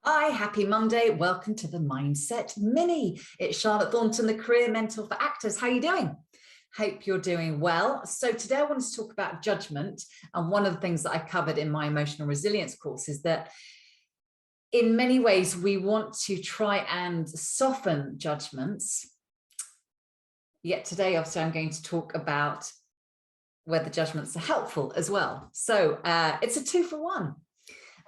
Hi, happy Monday. Welcome to the Mindset Mini. It's Charlotte Thornton, the career mentor for actors. How are you doing? Hope you're doing well. So today I want to talk about judgment. And one of the things that I covered in my emotional resilience course is that in many ways, we want to try and soften judgments. Yet today, obviously, I'm going to talk about whether judgments are helpful as well. So it's a 2-for-1.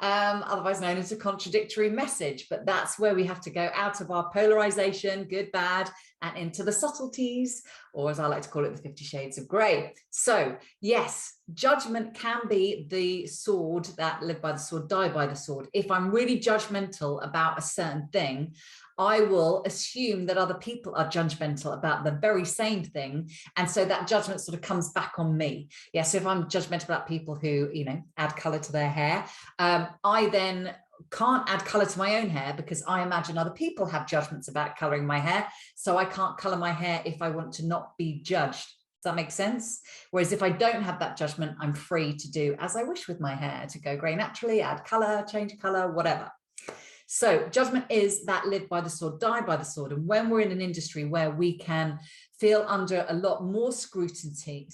Otherwise known as a contradictory message, but that's where we have to go out of our polarization, good, bad, and into the subtleties, or as I like to call it, the 50 shades of grey. So yes, judgment can be the sword that live by the sword, die by the sword. If I'm really judgmental about a certain thing, I will assume that other people are judgmental about the very same thing. And so that judgment sort of comes back on me. Yeah, so if I'm judgmental about people who, add color to their hair, I then can't add color to my own hair because I imagine other people have judgments about coloring my hair. So I can't color my hair if I want to not be judged. Does that make sense? Whereas if I don't have that judgment, I'm free to do as I wish with my hair, to go grey naturally, add color, change color, whatever. So judgment is that live by the sword, die by the sword. And when we're in an industry where we can feel under a lot more scrutiny,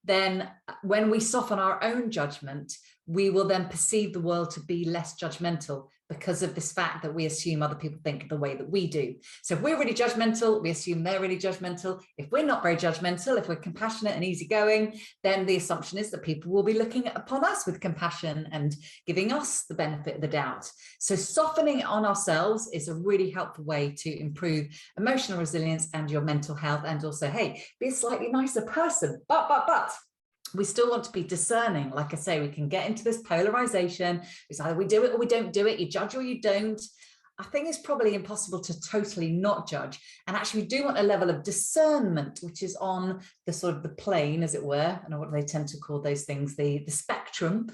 then when we soften our own judgment, we will then perceive the world to be less judgmental because of this fact that we assume other people think the way that we do. So if we're really judgmental, we assume they're really judgmental. If we're not very judgmental, if we're compassionate and easygoing, then the assumption is that people will be looking upon us with compassion and giving us the benefit of the doubt. So softening it on ourselves is a really helpful way to improve emotional resilience and your mental health, and also, hey, be a slightly nicer person. But we still want to be discerning. Like I say, we can get into this polarization. It's either we do it or we don't do it. You judge or you don't. I think it's probably impossible to totally not judge. And actually, we do want a level of discernment, which is on the sort of the plane, as it were. I don't know what they tend to call those things, the spectrum.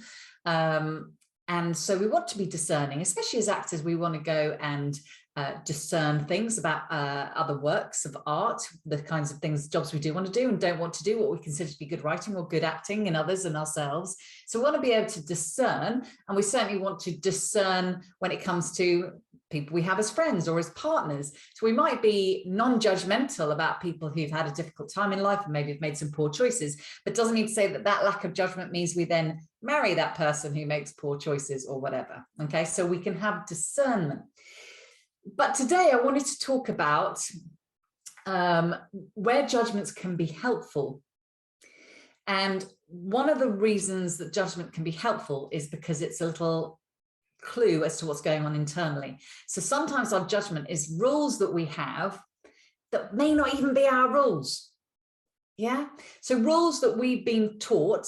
And so we want to be discerning, especially as actors. We want to go and discern things about other works of art, the kinds of things, jobs we do want to do and don't want to do, what we consider to be good writing or good acting in others and ourselves. So we want to be able to discern, and we certainly want to discern when it comes to people we have as friends or as partners. So we might be non-judgmental about people who've had a difficult time in life and maybe have made some poor choices, but doesn't mean to say that that lack of judgment means we then marry that person who makes poor choices or whatever. Okay, so we can have discernment. But today I wanted to talk about where judgments can be helpful. And one of the reasons that judgment can be helpful is because it's a little clue as to what's going on internally. So sometimes our judgment is rules that we have that may not even be our rules. Yeah. So rules that we've been taught,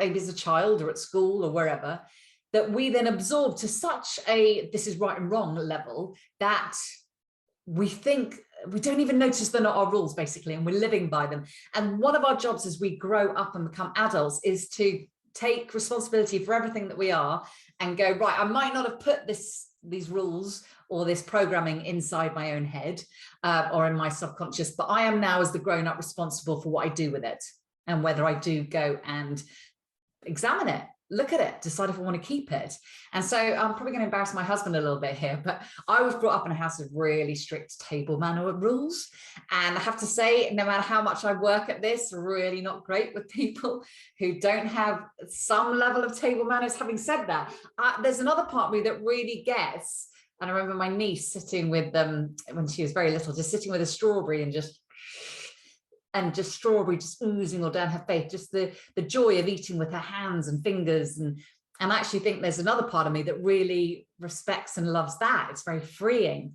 maybe as a child or at school or wherever, that we then absorb to such a this is right and wrong level that we think we don't even notice they're not our rules, basically, and we're living by them. And one of our jobs as we grow up and become adults is to take responsibility for everything that we are and go, right, I might not have put these rules or this programming inside my own head or in my subconscious, but I am now, as the grown-up, responsible for what I do with it and whether I do go and examine it, look at it, decide if I want to keep it. And so I'm probably going to embarrass my husband a little bit here, but I was brought up in a house of really strict table manner rules. And I have to say, no matter how much I work at this, really not great with people who don't have some level of table manners. Having said that, there's another part of me that really gets, and I remember my niece sitting with them when she was very little, just sitting with a strawberry and just strawberry just oozing all down her face, just the joy of eating with her hands and fingers. And I actually think there's another part of me that really respects and loves that. It's very freeing.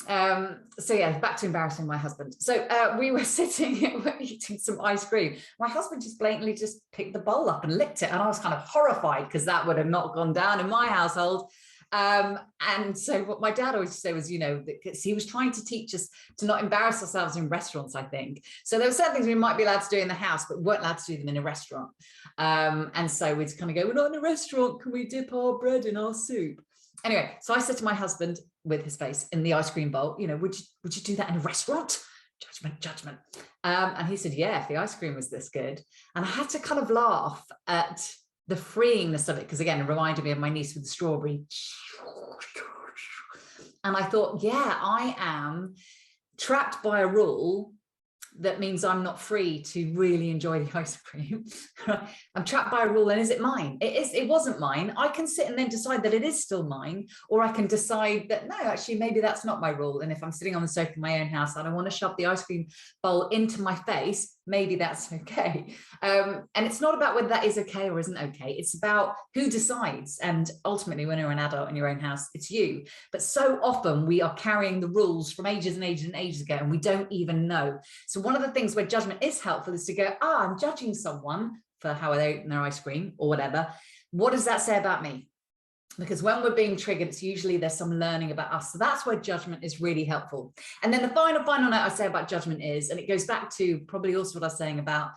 So yeah, back to embarrassing my husband. So we were sitting, we're eating some ice cream. My husband just blatantly just picked the bowl up and licked it. And I was kind of horrified because that would have not gone down in my household. And so what my dad always used to say was, he was trying to teach us to not embarrass ourselves in restaurants, I think. So there were certain things we might be allowed to do in the house, but weren't allowed to do them in a restaurant. And so we'd kind of go, we're not in a restaurant, can we dip our bread in our soup? Anyway, so I said to my husband with his face in the ice cream bowl, would you do that in a restaurant? Judgment. And he said, yeah, if the ice cream was this good. And I had to kind of laugh at the freeingness of it, because again, it reminded me of my niece with the strawberry. And I thought, yeah, I am trapped by a rule that means I'm not free to really enjoy the ice cream. I'm trapped by a rule, and is it mine? It wasn't mine. I can sit and then decide that it is still mine, or I can decide that no, actually, maybe that's not my rule. And if I'm sitting on the sofa in my own house and I want to shove the ice cream bowl into my face, maybe that's okay. And it's not about whether that is okay or isn't okay. It's about who decides. And ultimately, when you're an adult in your own house, it's you. But so often we are carrying the rules from ages and ages and ages ago, and we don't even know. So one of the things where judgment is helpful is to go, I'm judging someone for how they eat their ice cream or whatever. What does that say about me? Because when we're being triggered, it's usually there's some learning about us. So that's where judgment is really helpful. And then the final note I say about judgment is, and it goes back to probably also what I was saying about,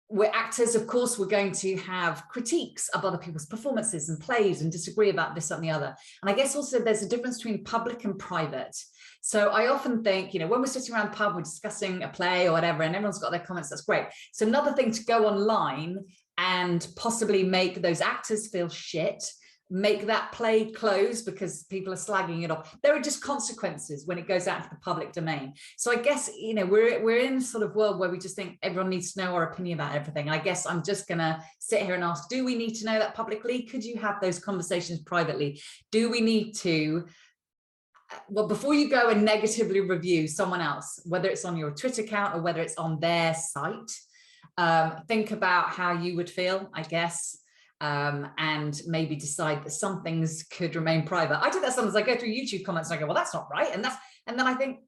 we're actors, of course, we're going to have critiques of other people's performances and plays and disagree about this, that, and the other. And I guess also there's a difference between public and private. So I often think, when we're sitting around the pub, we're discussing a play or whatever, and everyone's got their comments, that's great. So another thing to go online and possibly make those actors feel shit, make that play close because people are slagging it off. There are just consequences when it goes out into the public domain. So I guess, we're in a sort of world where we just think everyone needs to know our opinion about everything. And I guess I'm just going to sit here and ask, do we need to know that publicly? Could you have those conversations privately? Do we need to, well, before you go and negatively review someone else, whether it's on your Twitter account or whether it's on their site, think about how you would feel, I guess. And maybe decide that some things could remain private. I do that sometimes. I go through YouTube comments and I go, well, that's not right. And then I think,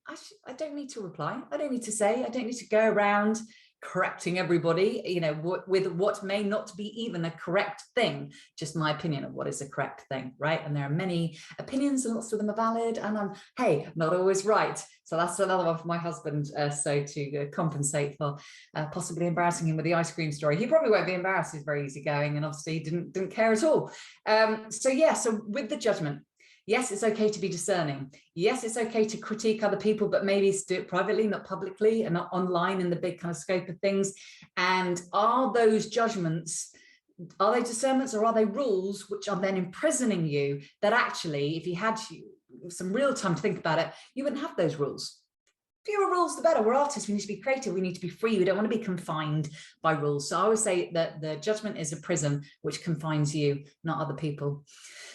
I don't need to reply. I don't need to say, I don't need to go around correcting everybody, with what may not be even a correct thing, just my opinion of what is a correct thing, right? And there are many opinions and lots of them are valid, and I'm, hey, not always right. So that's another one for my husband, so to compensate for possibly embarrassing him with the ice cream story. He probably won't be embarrassed, he's very easygoing and obviously didn't care at all. So with the judgment, yes, it's okay to be discerning. Yes, it's okay to critique other people, but maybe do it privately, not publicly, and not online in the big kind of scope of things. And are those judgments, are they discernments, or are they rules which are then imprisoning you, that actually, if you had some real time to think about it, you wouldn't have those rules? Fewer rules, the better. We're artists. We need to be creative. We need to be free. We don't want to be confined by rules. So I always say that the judgment is a prison which confines you, not other people.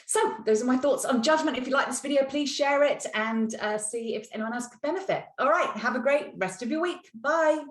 So those are my thoughts on judgment. If you like this video, please share it and see if anyone else could benefit. All right. Have a great rest of your week. Bye.